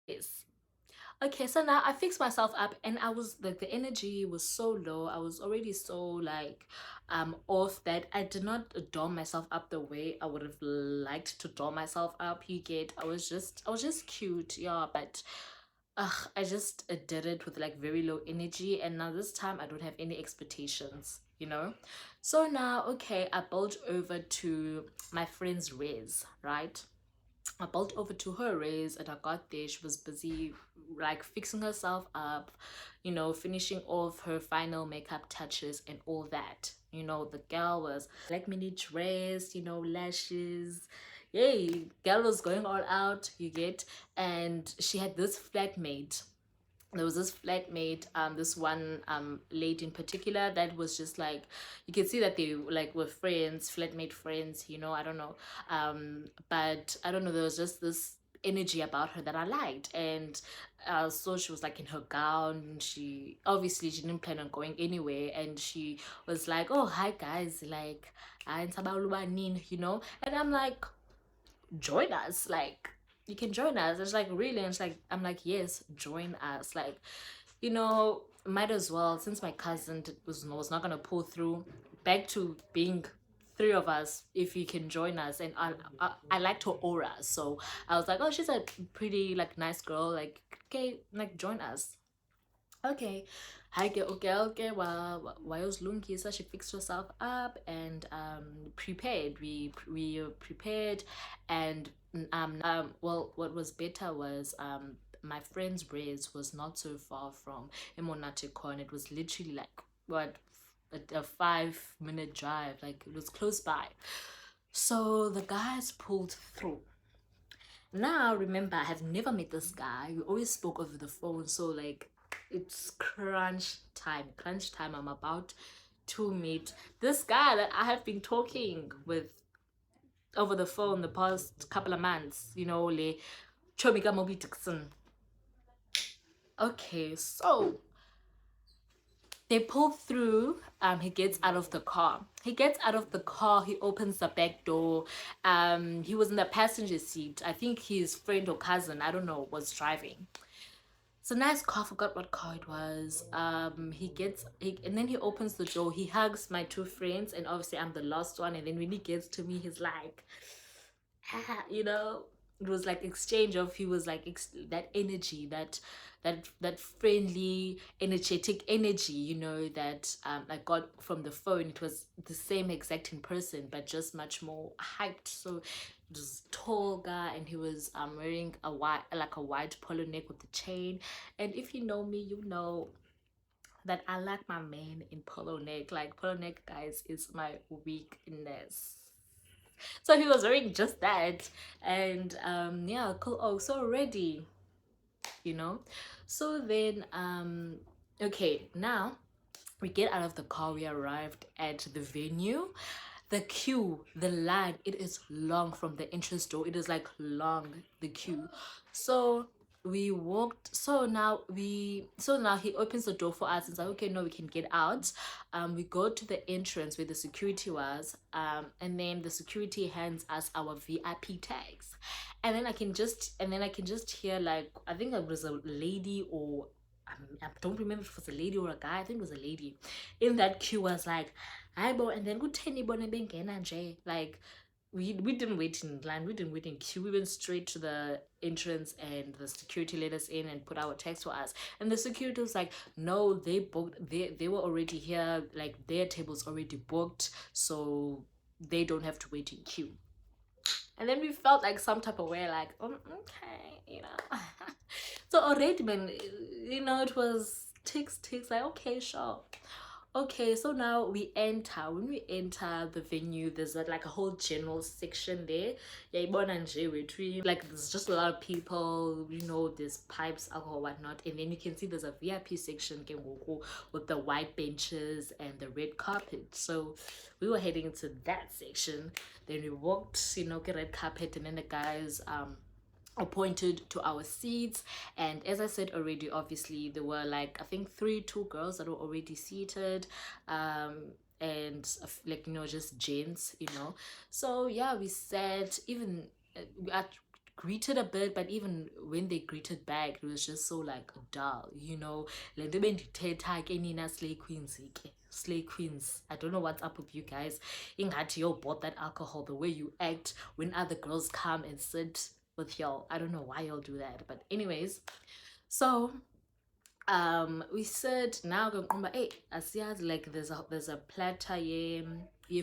Yes. Okay, so now I fixed myself up and I was like, the energy was so low. I was already so like off that I did not doll myself up the way I would have liked to doll myself up. You get, I was just cute, yeah, but I just did it with like very low energy, and now this time I don't have any expectations, you know. So now, okay, I built over to my friend's res, right? I built over to her res and I got there. She was busy like fixing herself up, you know, finishing off her final makeup touches and all that. You know, the girl was like mini dress, you know, lashes. Yay, girl was going all out, you get. And she had this flatmate. There was this flatmate, this one lady in particular that was just like, you can see that they like were friends, flatmate friends, you know. I don't know, but I don't know, there was just this energy about her that I liked. And so she was like in her gown. She obviously, she didn't plan on going anywhere, and she was like, oh hi guys, like you know. And I'm like, join us, like you can join us. It's like, really? And it's like, I'm like, yes, join us, like, you know, might as well, since my cousin was not gonna pull through, back to being three of us, if you can join us. And I liked her aura, so I was like, oh, she's a pretty like nice girl, like, okay, like join us. Okay, hi, okay. While Lungisa, she fixed herself up and prepared. We prepared, and well, what was better was my friend's race was not so far from Emonaticon. It was literally like what, a 5 minute drive. Like, it was close by. So the guys pulled through. Now, remember, I have never met this guy. We always spoke over the phone. So, like, it's crunch time. Crunch time. I'm about to meet this guy that I have been talking with over the phone the past couple of months. You know, le Chomika Mobi Dixon. Okay, so they pull through. He gets out of the car. He opens the back door. He was in the passenger seat. I think his friend or cousin, I don't know, was driving. It's a nice car. I forgot what car it was. And then he opens the door. He hugs my two friends, and obviously I'm the last one. And then when he gets to me, he's like, you know, it was like exchange of, he was like that energy, that friendly, energetic energy, you know, that I got from the phone. It was the same exact in person, but just much more hyped. So this tall guy, and he was wearing a white polo neck with the chain. And if you know me, you know that I like my man in polo neck. Like, polo neck, guys, is my weakness. So he was wearing just that. And yeah, cool. Oh, so ready, you know. So then okay, now we get out of the car. We arrived at the venue. The queue, the line, it is long from the entrance door. It is like long, the queue. So we walked. So now he opens the door for us and says, like, okay, no, we can get out. We go to the entrance where the security was. And then the security hands us our VIP tags. And then I can just hear, like, I think it was a lady, or I don't remember if it was a lady or a guy. I think it was a lady in that queue, was like, hi bo, and then kutheni bona bengena nje. Like, we didn't wait in line, we didn't wait in queue, we went straight to the entrance, and the security let us in and put our tags for us. And the security was like, no, they booked, they were already here, like their table's already booked, so they don't have to wait in queue. And then we felt like some type of way, like, okay, you know. So already, man, you know, it was ticks, like, okay, sure. Okay, so now we enter. When we enter the venue, there's like a whole general section there. Yeah, like, there's just a lot of people, you know, there's pipes, alcohol, whatnot. And then you can see there's a VIP section with the white benches and the red carpet. So we were heading into that section. Then we walked, you know, get red carpet, and then the guys appointed to our seats. And as I said already, obviously there were like, I think two girls that were already seated, and like, you know, just gents, you know. So yeah, we sat. Even greeted a bit, but even when they greeted back, it was just so like dull, you know. Le nto bendithetha ke nina slay queens ke. Slay queens. I don't know what's up with you guys. Ingathi you bought that alcohol, the way you act when other girls come and sit with y'all. I don't know why y'all do that. But anyways, so we said now hey, asiyazi, like there's a platter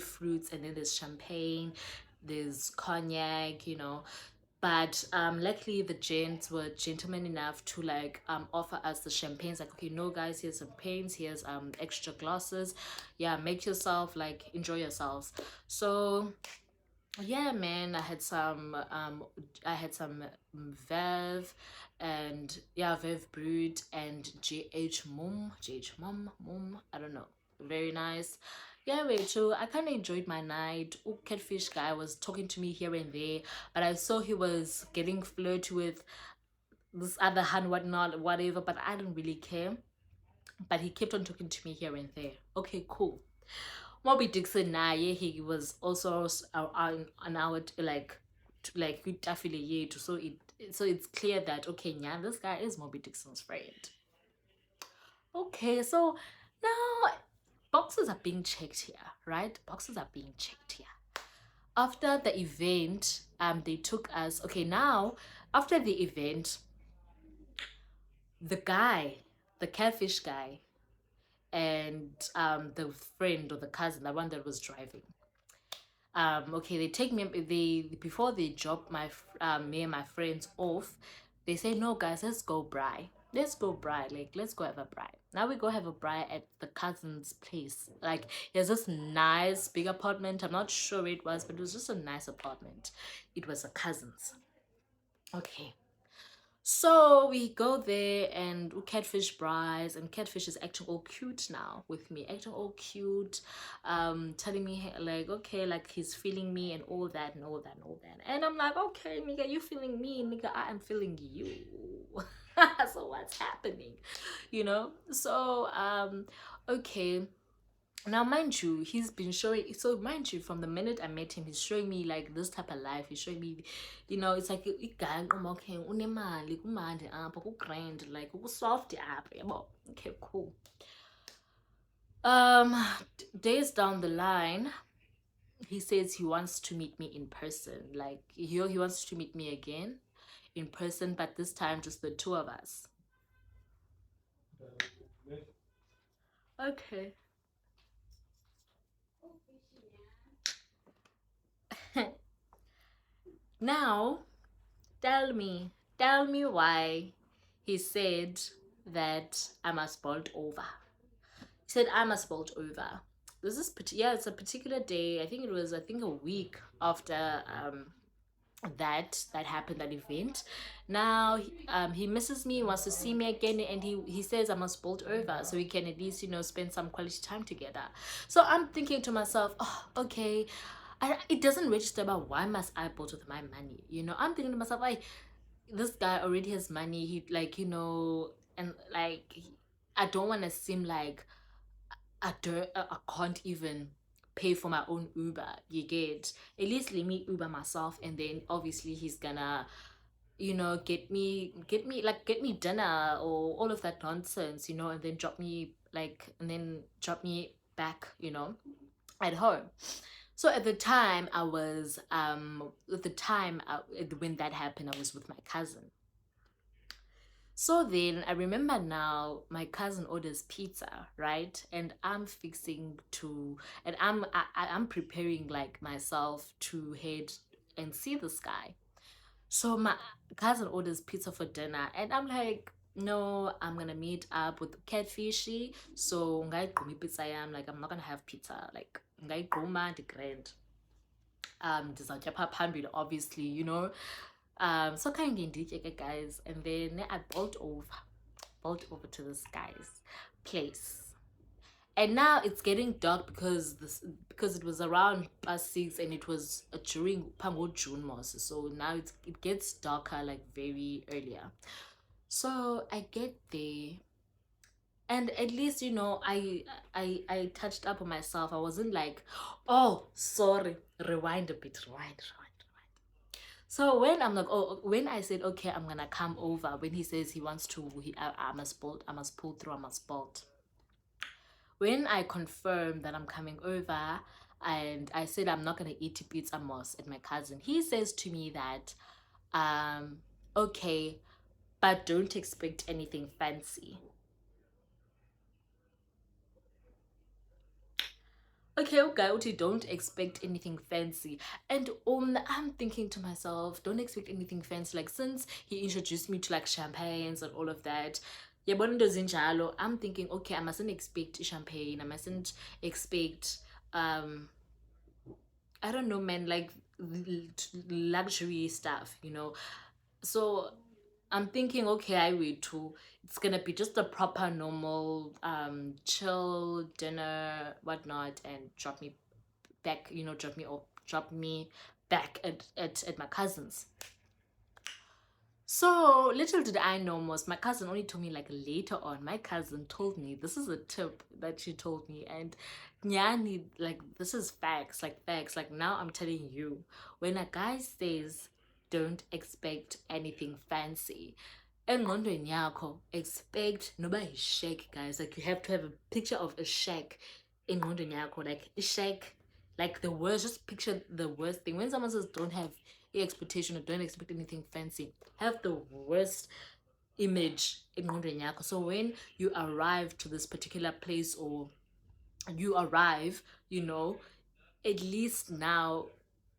fruits, and then there's champagne, there's cognac, you know. But luckily the gents were gentlemen enough to like offer us the champagnes, like, okay, no guys, here's some paints, here's extra glasses, yeah, make yourself, like, enjoy yourselves. So yeah, man, I had some Vev, and yeah, Vev Brood and GH Mum, I don't know, very nice. Yeah, wait, so I kind of enjoyed my night. Oh, Catfish guy was talking to me here and there, but I saw he was getting flirty with this other hand, whatnot, whatever, but I didn't really care. But he kept on talking to me here and there. Okay, cool. Mobi Dixon naye, he was also on our like affiliate, so it's clear that, okay, yeah, this guy is Mobi Dixon's friend. Okay, so now boxes are being checked here, right? Boxes are being checked here. After the event, they took us. Okay, now after the event, the guy, the Catfish guy, and the friend or the cousin, the one that was driving, okay, they take me, they before they drop me and my friends off, they say, no guys, let's go braai, like, let's go have a braai. Now we go have a braai at the cousin's place. Like, there's this nice big apartment. I'm not sure where it was, but it was just a nice apartment. It was a cousin's. Okay, so we go there and we Catfish Bryce, and Catfish is acting all cute now with me, acting all cute, telling me like, okay, like he's feeling me and all that and all that and all that. And I'm like, okay, nigga, you feeling me, nigga, I am feeling you. So what's happening? You know? So okay. Now, mind you, he's been showing, so mind you, from the minute I met him, he's showing me like this type of life. He's showing me, you know, it's like okay, unemali, kumandi apha, grand, like soft apha. Okay, cool. Days down the line, he says he wants to meet me in person. Like, he wants to meet me again in person, but this time just the two of us. Okay. Now, tell me why he said that I must bolt over. He said I must bolt over. This is, yeah, it's a particular day. I think it was, a week after that happened, that event. Now he misses me, wants to see me again, and he says I must bolt over so we can at least, you know, spend some quality time together. So I'm thinking to myself, oh, okay, it doesn't register about why must I bolt with my money, you know. I'm thinking to myself, like, this guy already has money, he, like, you know, and like, I don't want to seem like I can't even pay for my own Uber. You get, at least let me Uber myself, and then obviously he's gonna, you know, get me dinner or all of that nonsense, you know, and then drop me back, you know, at home. So at the time when that happened, I was with my cousin. So then I remember now my cousin orders pizza, right? And I'm I'm preparing like myself to head and see this guy. So my cousin orders pizza for dinner, and I'm like, no, I'm gonna meet up with Catfishy. So ngayigquma pizza yam, like, I'm not gonna have pizza, like ngayigquma grand. Ndizawutya phaa phambili, obviously, you know. So kind of guys, and then I bolt over to this guy's place. And now it's getting dark because it was around past 6, and it was during Pango June months. So now it gets darker like very earlier. So I get there, and at least, you know, I touched up on myself. I wasn't like, oh, sorry, rewind a bit, rewind. So when I'm like, oh, when I said, okay, I'm gonna come over, when he says he wants to, I must bolt, I must pull through, I must bolt. When I confirmed that I'm coming over and I said I'm not gonna eat pizza moss at my cousin, he says to me that, um, okay, but don't expect anything fancy. Okay, okay, okay, don't expect anything fancy. And I'm thinking to myself, don't expect anything fancy. Like, since he introduced me to like champagnes and all of that, yeah, but I'm thinking, okay, I mustn't expect champagne. I mustn't expect, um, I don't know, man, like luxury stuff, you know. So I'm thinking, okay, I wait too. It's gonna be just a proper, normal, chill dinner, whatnot, and drop me back, you know, drop me back at my cousin's. So little did I know, most my cousin only told me like later on. My cousin told me this is a tip that she told me, and Nyani, like this is facts, like facts. Like now I'm telling you, when a guy says don't expect anything fancy, engqondweni yakho expect noba shack, guys. Like you have to have a picture of a shack engqondweni yakho, like a shack, like the worst. Just picture the worst thing when someone says don't have the expectation or don't expect anything fancy. Have the worst image engqondweni yakho. So when you arrive to this particular place, or you arrive, you know, at least now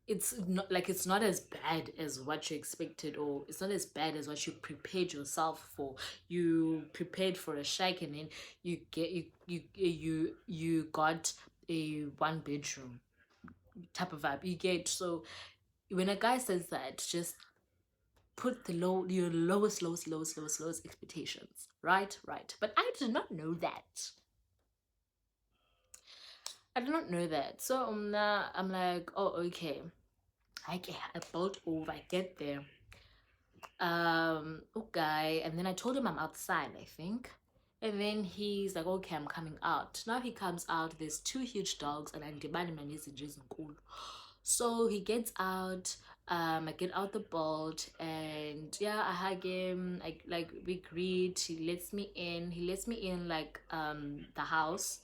it's not as bad as what you expected, or it's not as bad as what you prepared yourself for. You prepared for a shack, and then you got a one bedroom type of vibe you get. So when a guy says that, just put your lowest expectations, right. But I did not know that. I did not know that. So I'm like, oh, okay. I bolt over, I get there. Okay, and then I told him I'm outside, I think. And then he's like, okay, I'm coming out. Now he comes out, there's two huge dogs, and I'm demanding my niece and Jason cool. So he gets out, I get out the bolt, and yeah, I hug him, like we greet, he lets me in like the house.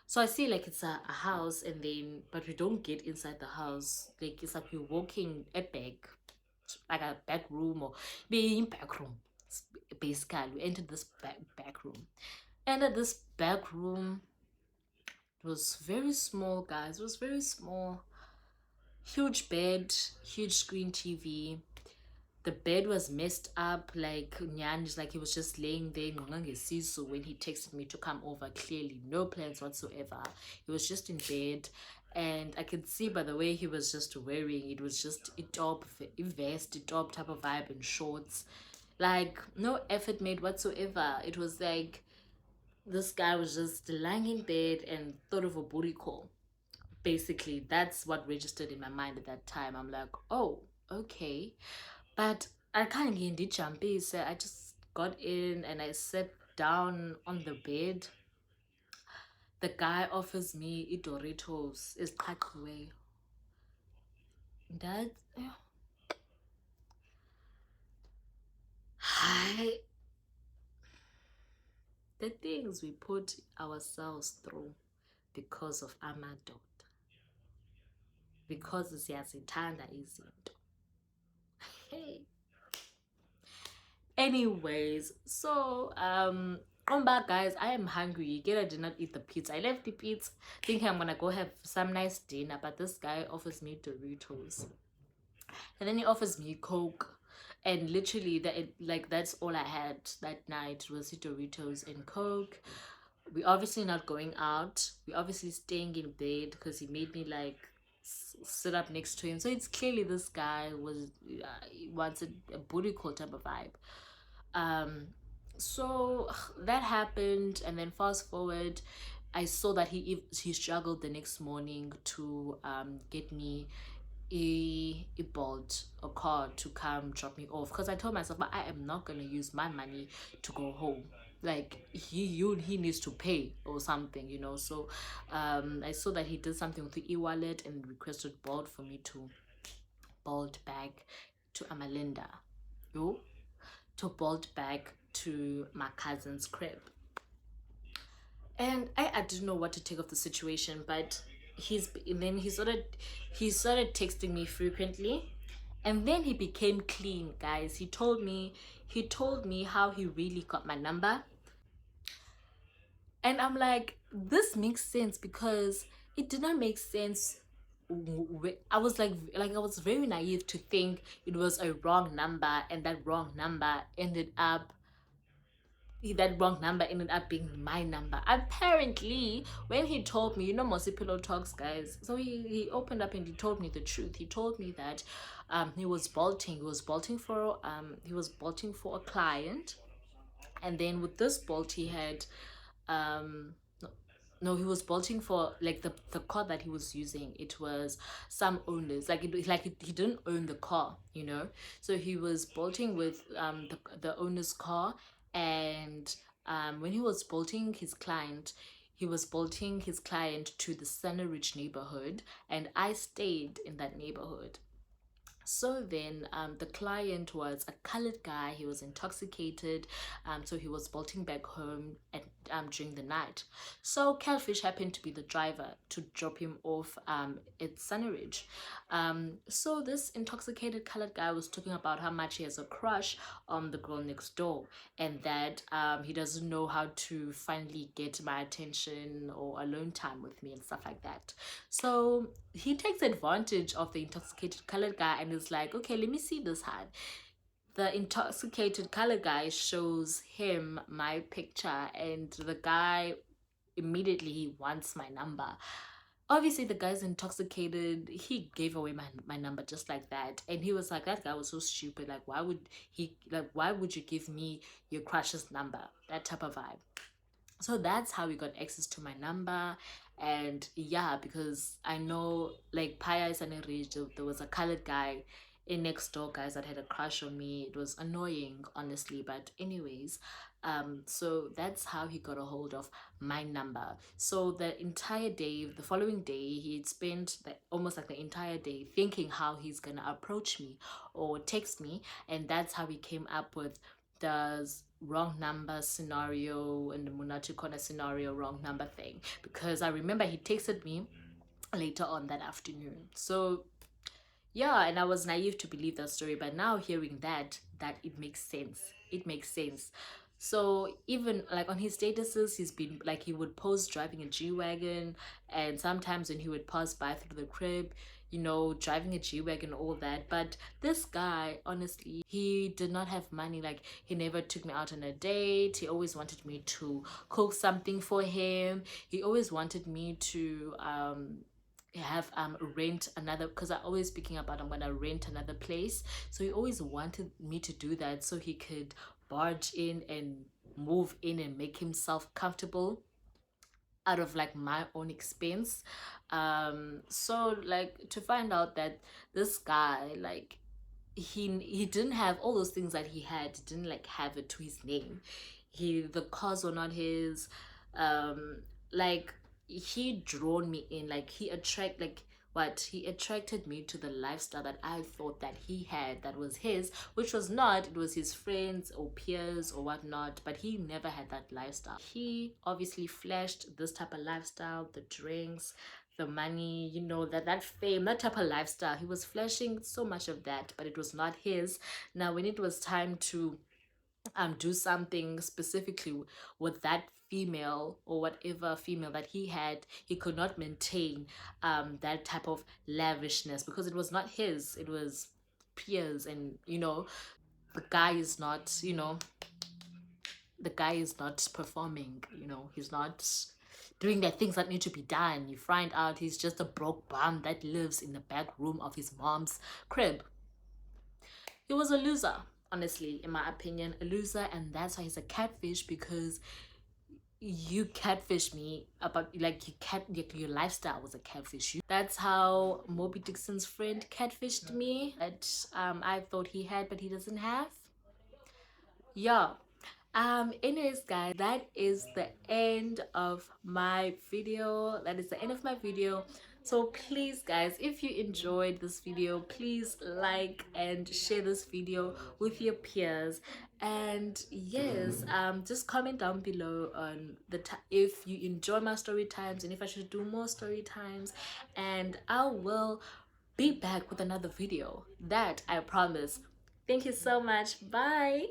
So I see like it's a house, and then but we don't get inside the house. Like it's like we're walking a back, like a back room, or being back room. Basically, we entered this back room, and at this back room, it was very small, guys. It was very small. Huge bed, huge screen TV. The bed was messed up, like Nyan, like he was just laying there so when he texted me to come over. Clearly no plans whatsoever, he was just in bed. And I could see by the way he was just wearing, it was just a top, a vest, a top type of vibe, and shorts, like no effort made whatsoever. It was like this guy was just lying in bed and thought of a booty call. Basically that's what registered in my mind at that time. I'm like, oh, okay. But I can't get the jumpy, so I just got in and I sat down on the bed. The guy offers me Doritos, is away. That hi, the things we put ourselves through because of Amadot. Because siyazithanda izinto. Hey. Anyways, so come back, guys. I am hungry. Again, I did not eat the pizza. I left the pizza thinking I'm gonna go have some nice dinner, but this guy offers me Doritos, and then he offers me Coke, and literally like that's all I had that night was the Doritos and Coke. We obviously not going out. We obviously staying in bed because he made me like sit up next to him. So it's clearly this guy was he wants a booty call type of vibe. um so that happened, and then fast forward, I saw that he struggled the next morning to get me a bolt, a car to come drop me off, because I told myself, but I am not going to use my money to go home. Like he needs to pay or something, you know. So I saw that he did something with the e-wallet and requested bolt for me to bolt back. to Amalinda, yo, to bolt back to my cousin's crib. And I didn't know what to take of the situation, but he started texting me frequently, and then he became clean, guys. He told me how he really got my number. And I'm like, this makes sense because it did not make sense. I was like I was very naive to think it was a wrong number, and that wrong number ended up being my number. Apparently, when he told me, Mossy Pillow talks, guys. So he opened up and he told me the truth. He told me that he was bolting. He was bolting for a client, and then with this bolt he had um no, he was bolting for like the car that he was using. It was some owners, he didn't own the car, so he was bolting with the owner's car. And when he was bolting his client, to the Sunny Ridge neighborhood, and I stayed in that neighborhood. So then, the client was a colored guy. He was intoxicated, so he was bolting back home during the night. So Catfish happened to be the driver to drop him off at Sunny Ridge. So this intoxicated colored guy was talking about how much he has a crush on the girl next door, and that he doesn't know how to finally get my attention or alone time with me and stuff like that. So he takes advantage of the intoxicated colored guy and is like, okay, let me see this hand. The intoxicated colored guy shows him my picture, and the guy immediately he wants my number. Obviously, the guy's intoxicated. He gave away my number just like that. And he was like, that guy was so stupid. Like, why would you give me your crush's number? That type of vibe. So that's how we got access to my number. And yeah, because I know, like, Paya is an age, there was a colored guy in next door, guys, that had a crush on me. It was annoying, honestly, but anyways, so that's how he got a hold of my number. So the entire day, the following day, he'd spent almost like the entire day thinking how he's gonna approach me or text me. And that's how we came up with the wrong number scenario and the Munatu Corner scenario wrong number thing, because I remember he texted me later on that afternoon. So yeah, and I was naive to believe that story, but now hearing that it makes sense. It makes sense. So even like on his statuses, he's been like, he would post driving a G-Wagon, and sometimes when he would pass by through the crib, driving a G-Wagon, all that. But this guy, honestly, he did not have money. Like, he never took me out on a date. He always wanted me to cook something for him. He always wanted me to have rent another, because I always speaking about I'm gonna rent another place. So he always wanted me to do that so he could barge in and move in and make himself comfortable out of like my own expense. So like, to find out that this guy, like, he didn't have all those things that he had, didn't like have it to his name. The cars were not his. Like, he drawn me in, like he attracted me to the lifestyle that I thought that he had, that was his, which was not. It was his friends or peers or whatnot, but he never had that lifestyle. He obviously flashed this type of lifestyle, the drinks, the money, that fame, that type of lifestyle. He was flashing so much of that, but it was not his. Now when it was time to do something specifically with that female or whatever female that he had, he could not maintain that type of lavishness, because it was not his, it was peers. And the guy is not, performing, he's not doing the things that need to be done. You find out he's just a broke bum that lives in the back room of his mom's crib. He was a loser, honestly, in my opinion, a loser. And that's why he's a catfish, because you catfish me about, like, your lifestyle was a catfish. That's how Mobi Dixon's friend catfished me, that I thought he had but he doesn't have. Yeah. Anyways, guys, that is the end of my video. That is the end of my video. So please guys, if you enjoyed this video, please like and share this video with your peers. And yes, just comment down below on if you enjoy my story times and if I should do more story times, and I will be back with another video, that I promise. Thank you so much. Bye.